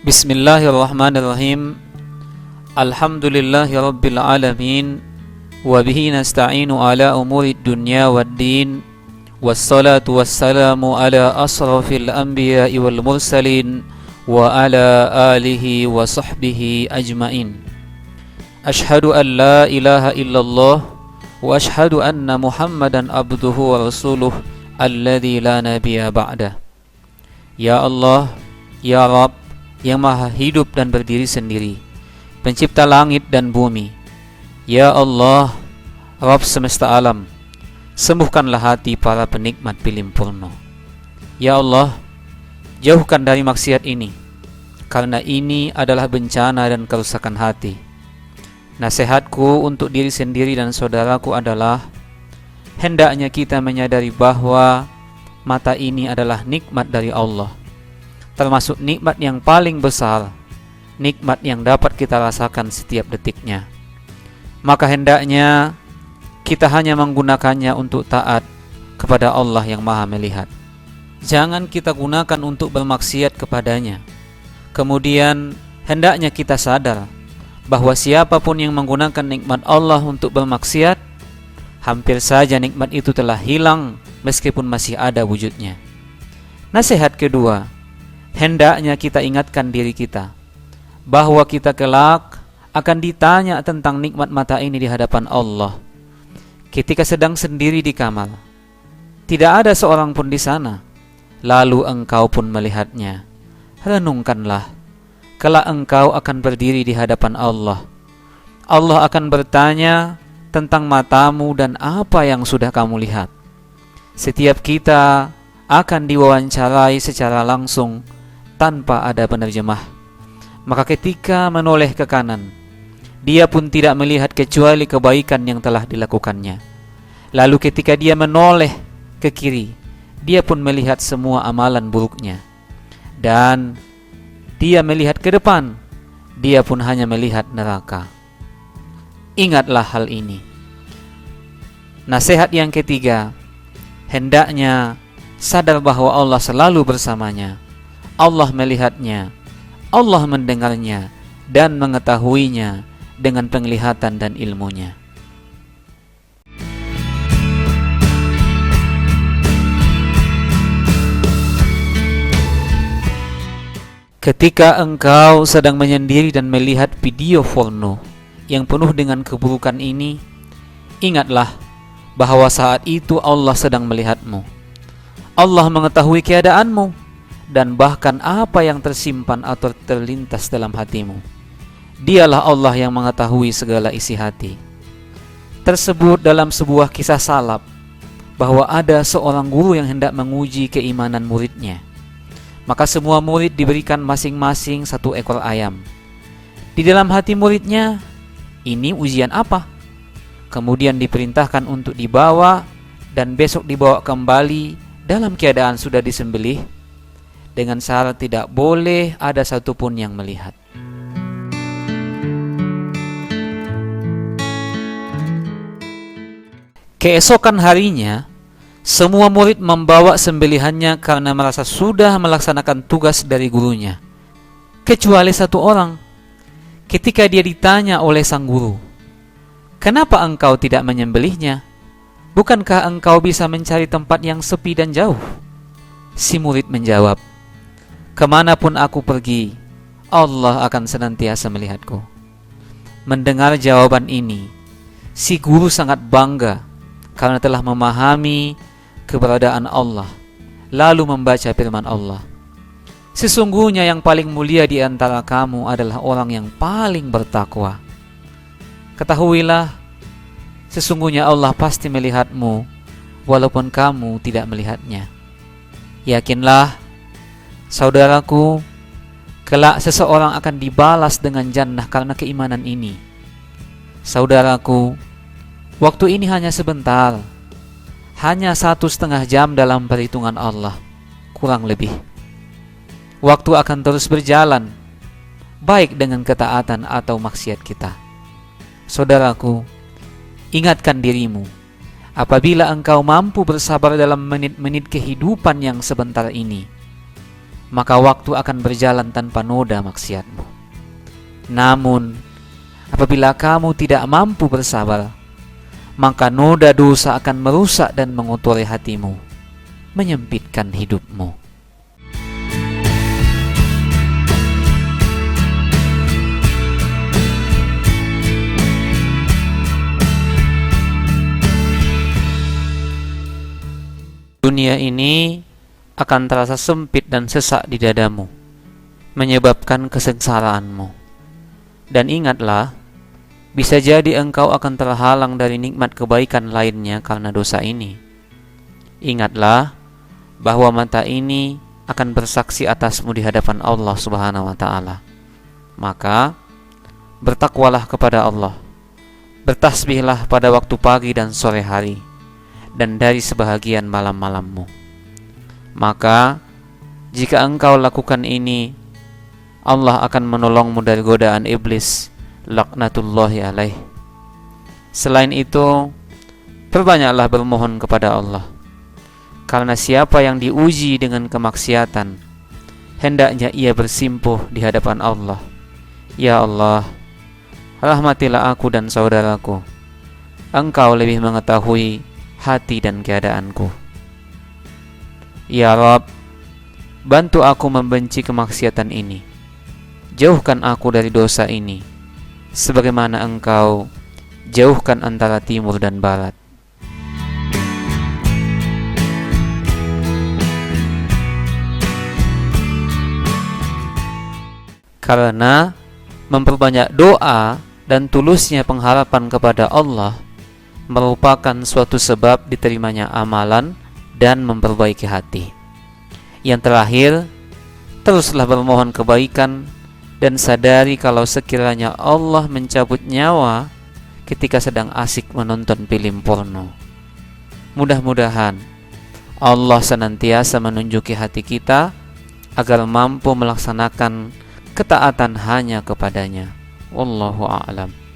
Bismillahirrahmanirrahim. Alhamdulillahi rabbil alamin. Wabihi nasta'inu ala umurid dunya waddin. Wassalatu wassalamu ala asrafil anbiya'i wal mursalin. Wa ala alihi wa sahbihi ajmain. Ashhadu an la ilaha illallah. Wa ashhadu anna muhammadan abduhu wa rasuluh alladhi la nabiyya ba'dah. Ya Allah, Ya Rabb, yang maha hidup dan berdiri sendiri, pencipta langit dan bumi. Ya Allah, Rabb semesta alam, sembuhkanlah hati para penikmat pilim purno. Ya Allah, jauhkan dari maksiat ini, karena ini adalah bencana dan kerusakan hati. Nasihatku untuk diri sendiri dan saudaraku adalah, hendaknya kita menyadari bahwa mata ini adalah nikmat dari Allah, termasuk nikmat yang paling besar, nikmat yang dapat kita rasakan setiap detiknya. Maka hendaknya kita hanya menggunakannya untuk taat kepada Allah yang maha melihat. Jangan kita gunakan untuk bermaksiat kepadanya. Kemudian hendaknya kita sadar bahwa siapapun yang menggunakan nikmat Allah untuk bermaksiat, hampir saja nikmat itu telah hilang meskipun masih ada wujudnya. Nasihat kedua, hendaknya kita ingatkan diri kita bahwa kita kelak akan ditanya tentang nikmat mata ini di hadapan Allah. Ketika sedang sendiri di kamar, tidak ada seorang pun di sana, lalu engkau pun melihatnya. Renungkanlah, kelak engkau akan berdiri di hadapan Allah. Allah akan bertanya tentang matamu dan apa yang sudah kamu lihat. Setiap kita akan diwawancarai secara langsung tanpa ada penerjemah. Maka ketika menoleh ke kanan, dia pun tidak melihat kecuali kebaikan yang telah dilakukannya. Lalu ketika dia menoleh ke kiri, dia pun melihat semua amalan buruknya. Dan dia melihat ke depan, dia pun hanya melihat neraka. Ingatlah hal ini. Nasihat yang ketiga, hendaknya sadar bahwa Allah selalu bersamanya. Allah melihatnya, Allah mendengarnya, dan mengetahuinya dengan penglihatan dan ilmunya. Ketika engkau sedang menyendiri dan melihat video porno yang penuh dengan keburukan ini, ingatlah bahwa saat itu Allah sedang melihatmu. Allah mengetahui keadaanmu dan bahkan apa yang tersimpan atau terlintas dalam hatimu. Dialah Allah yang mengetahui segala isi hati. Tersebut dalam sebuah kisah salaf bahwa ada seorang guru yang hendak menguji keimanan muridnya. Maka semua murid diberikan masing-masing satu ekor ayam. Di dalam hati muridnya, ini ujian apa? Kemudian diperintahkan untuk dibawa dan besok dibawa kembali dalam keadaan sudah disembelih, dengan syarat tidak boleh ada satupun yang melihat. Keesokan harinya, semua murid membawa sembelihannya karena merasa sudah melaksanakan tugas dari gurunya, kecuali satu orang. Ketika dia ditanya oleh sang guru, "Kenapa engkau tidak menyembelihnya? Bukankah engkau bisa mencari tempat yang sepi dan jauh?" Si murid menjawab, "Kemanapun aku pergi, Allah akan senantiasa melihatku." Mendengar jawaban ini, si guru sangat bangga karena telah memahami keberadaan Allah, lalu membaca firman Allah, "Sesungguhnya yang paling mulia di antara kamu adalah orang yang paling bertakwa." Ketahuilah, sesungguhnya Allah pasti melihatmu walaupun kamu tidak melihatnya. Yakinlah, saudaraku, kelak seseorang akan dibalas dengan jannah karena keimanan ini. Saudaraku, waktu ini hanya sebentar, hanya 1,5 jam dalam perhitungan Allah, kurang lebih. Waktu akan terus berjalan, baik dengan ketaatan atau maksiat kita. Saudaraku, ingatkan dirimu, apabila engkau mampu bersabar dalam menit-menit kehidupan yang sebentar ini, maka waktu akan berjalan tanpa noda maksiatmu. Namun, apabila kamu tidak mampu bersabar, maka noda dosa akan merusak dan mengotori hatimu, menyempitkan hidupmu. Dunia ini akan terasa sempit dan sesak di dadamu, menyebabkan kesengsaraanmu. Dan ingatlah, bisa jadi engkau akan terhalang dari nikmat kebaikan lainnya karena dosa ini. Ingatlah bahwa mata ini akan bersaksi atasmu di hadapan Allah Subhanahu wa Ta'ala. Maka bertakwalah kepada Allah, bertasbihlah pada waktu pagi dan sore hari, dan dari sebahagian malam-malammu. Maka jika engkau lakukan ini, Allah akan menolongmu dari godaan iblis, laknatullahi alaih. Selain itu, perbanyaklah bermohon kepada Allah, karena siapa yang diuji dengan kemaksiatan, hendaknya ia bersimpuh di hadapan Allah. Ya Allah, rahmatilah aku dan saudaraku, Engkau lebih mengetahui hati dan keadaanku. Ya Rabb, bantu aku membenci kemaksiatan ini, jauhkan aku dari dosa ini, sebagaimana Engkau jauhkan antara timur dan barat. Karena memperbanyak doa dan tulusnya pengharapan kepada Allah merupakan suatu sebab diterimanya amalan dan memperbaiki hati. Yang terakhir, teruslah bermohon kebaikan dan sadari kalau sekiranya Allah mencabut nyawa ketika sedang asik menonton film porno. Mudah-mudahan Allah senantiasa menunjuki hati kita agar mampu melaksanakan ketaatan hanya kepadanya. Wallahu a'lam.